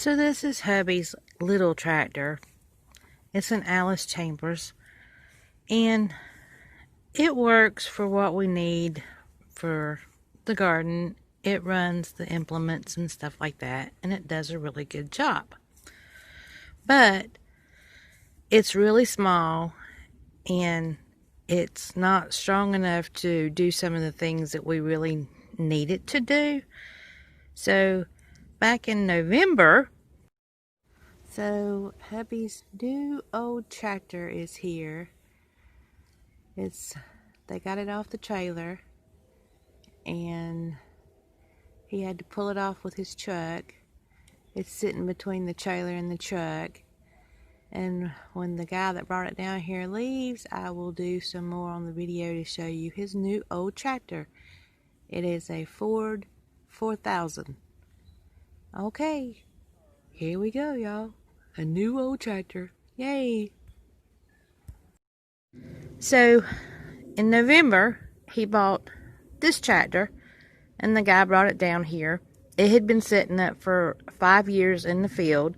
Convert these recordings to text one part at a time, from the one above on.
So this is hubby's little tractor. It's an Alice Chambers, and it works for what we need for the garden. It runs the implements and stuff like that, and it does a really good job. But it's really small, and it's not strong enough to do some of the things that we really need it to do. So back in November, hubby's new old tractor is here. They got it off the trailer, and he had to pull it off with his truck. It's sitting between the trailer and the truck. And when the guy that brought it down here leaves, I will do some more on the video to show you his new old tractor. It is a Ford 4000. Okay, here we go, y'all. A new old tractor. Yay! So, in November, he bought this tractor, and the guy brought it down here. It had been sitting up for 5 years in the field.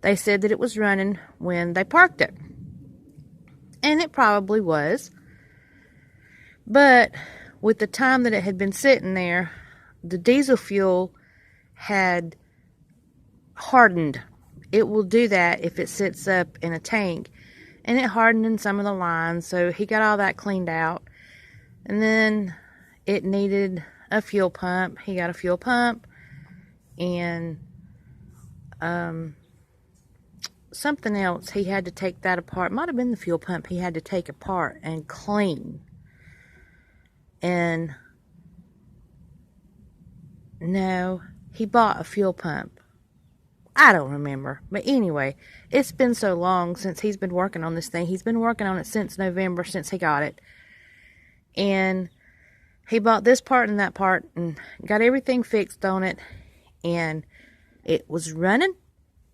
They said that it was running when they parked it. And it probably was. But with the time that it had been sitting there, the diesel fuel had hardened. It will do that if it sits up in a tank. And it hardened in some of the lines, so he got all that cleaned out. And then it needed a fuel pump. He got a fuel pump. And something else, he had to take that apart. Might have been the fuel pump he had to take apart and clean. And no, he bought a fuel pump. I don't remember. But anyway, it's been so long since he's been working on this thing. He's been working on it since November, since he got it. And he bought this part and that part and got everything fixed on it. And it was running.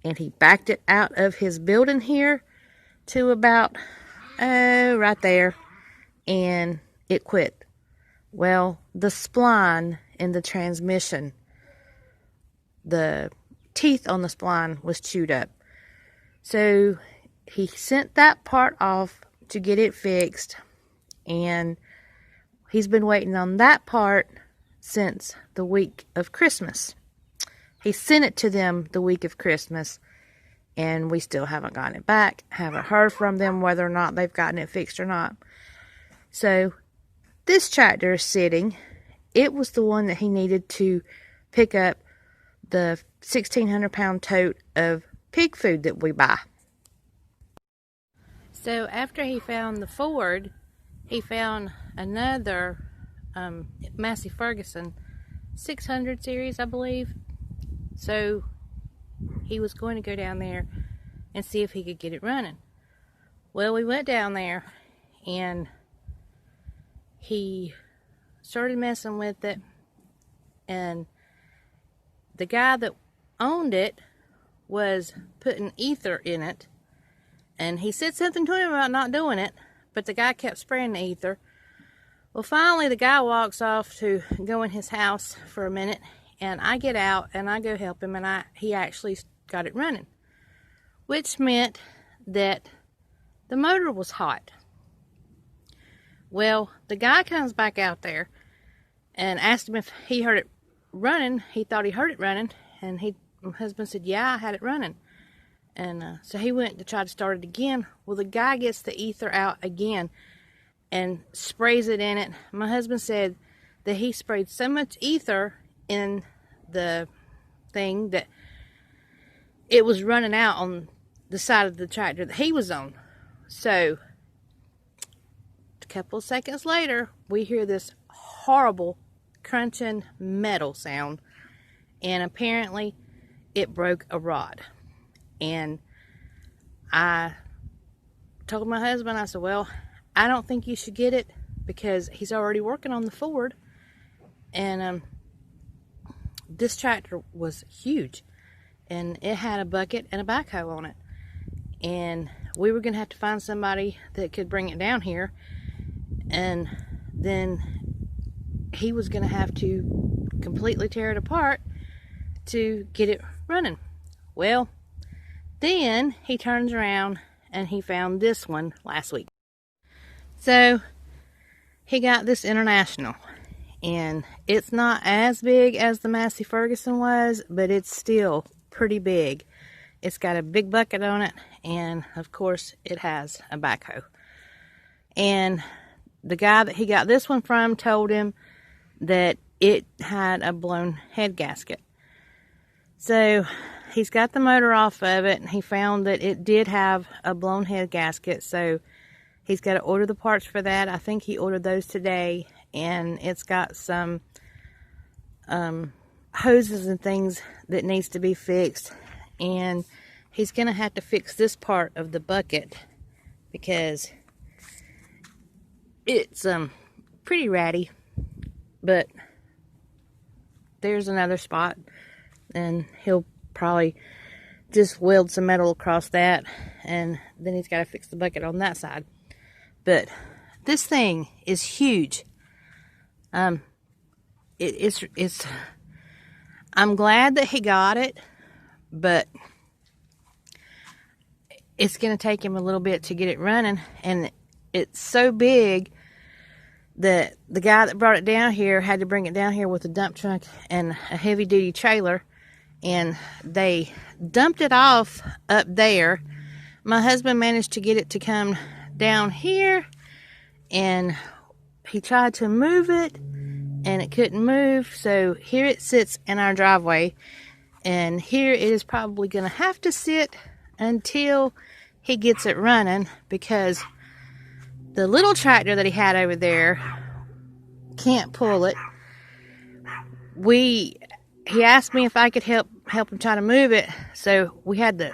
And he backed it out of his building here to about, right there. And it quit. Well, the spline in the transmission, the teeth on the spline was chewed up. So he sent that part off to get it fixed, and he's been waiting on that part since the week of Christmas. He sent it to them the week of Christmas, and we still haven't gotten it back. Haven't heard from them whether or not they've gotten it fixed or not. So this tractor is sitting. It was the one that he needed to pick up the 1,600-pound tote of pig food that we buy. So after he found the Ford, he found another Massey Ferguson 600 series, I believe. So he was going to go down there and see if he could get it running. Well, we went down there, and he started messing with it, and the guy that owned it was putting ether in it, and he said something to him about not doing it, but the guy kept spraying the ether. Well, finally the guy walks off to go in his house for a minute, and I get out and I go help him, and he actually got it running, which meant that the motor was hot. Well, the guy comes back out there and asked him if he heard it running. He thought he heard it running, and my husband said, yeah, I had it running. And so he went to try to start it again. Well, the guy gets the ether out again and sprays it in it. My husband said that he sprayed so much ether in the thing that it was running out on the side of the tractor that he was on. So a couple of seconds later, we hear this horrible crunching metal sound, and apparently it broke a rod. And I told my husband, I said, well, I don't think you should get it, because he's already working on the Ford, and this tractor was huge, and it had a bucket and a backhoe on it, and we were gonna have to find somebody that could bring it down here, and then he was gonna have to completely tear it apart to get it running. Well, then he turns around and he found this one last week. So he got this International, and it's not as big as the Massey Ferguson was, but it's still pretty big. It's got a big bucket on it, and of course it has a backhoe. And the guy that he got this one from told him that it had a blown head gasket. So he's got the motor off of it, and he found that it did have a blown head gasket. So he's got to order the parts for that. I think he ordered those today, and it's got some hoses and things that needs to be fixed. And he's going to have to fix this part of the bucket because it's pretty ratty. But there's another spot, and he'll probably just weld some metal across that, and then he's got to fix the bucket on that side. But this thing is huge. It's I'm glad that he got it, but it's going to take him a little bit to get it running, and it's so big that the guy that brought it down here had to bring it down here with a dump truck and a heavy duty trailer, and they dumped it off up there. My husband managed to get it to come down here, and he tried to move it and it couldn't move. So here it sits in our driveway, and here it is probably going to have to sit until he gets it running, because the little tractor that he had over there can't pull it. He asked me if I could help him try to move it. So we had the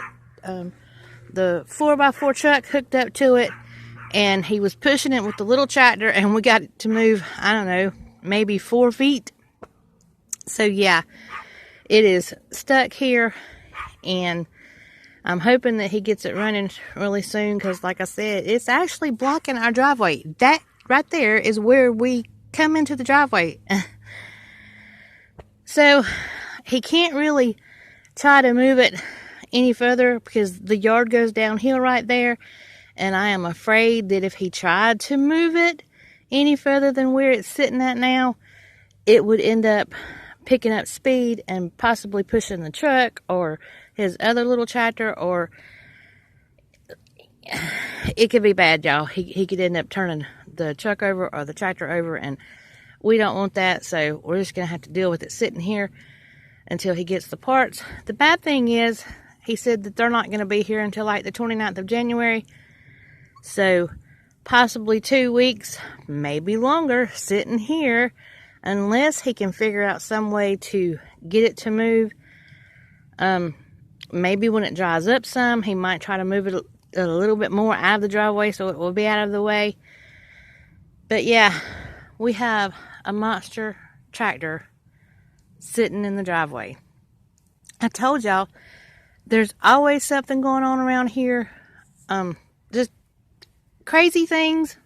4x4 truck hooked up to it, and he was pushing it with the little tractor, and we got it to move, I don't know, maybe 4 feet. So yeah, it is stuck here, and I'm hoping that he gets it running really soon, because like I said, it's actually blocking our driveway. That right there is where we come into the driveway. So he can't really try to move it any further because the yard goes downhill right there, and I am afraid that if he tried to move it any further than where it's sitting at now, it would end up picking up speed and possibly pushing the truck or his other little tractor, or it could be bad, y'all. He could end up turning the truck over or the tractor over, and we don't want that. So we're just gonna have to deal with it sitting here until he gets the parts. The bad thing is, he said that they're not going to be here until like the 29th of January. So possibly 2 weeks, maybe longer, sitting here, unless he can figure out some way to get it to move. Maybe when it dries up some, he might try to move it a little bit more out of the driveway so it will be out of the way. But yeah, we have a monster tractor sitting in the driveway. I told y'all, there's always something going on around here. Just crazy things.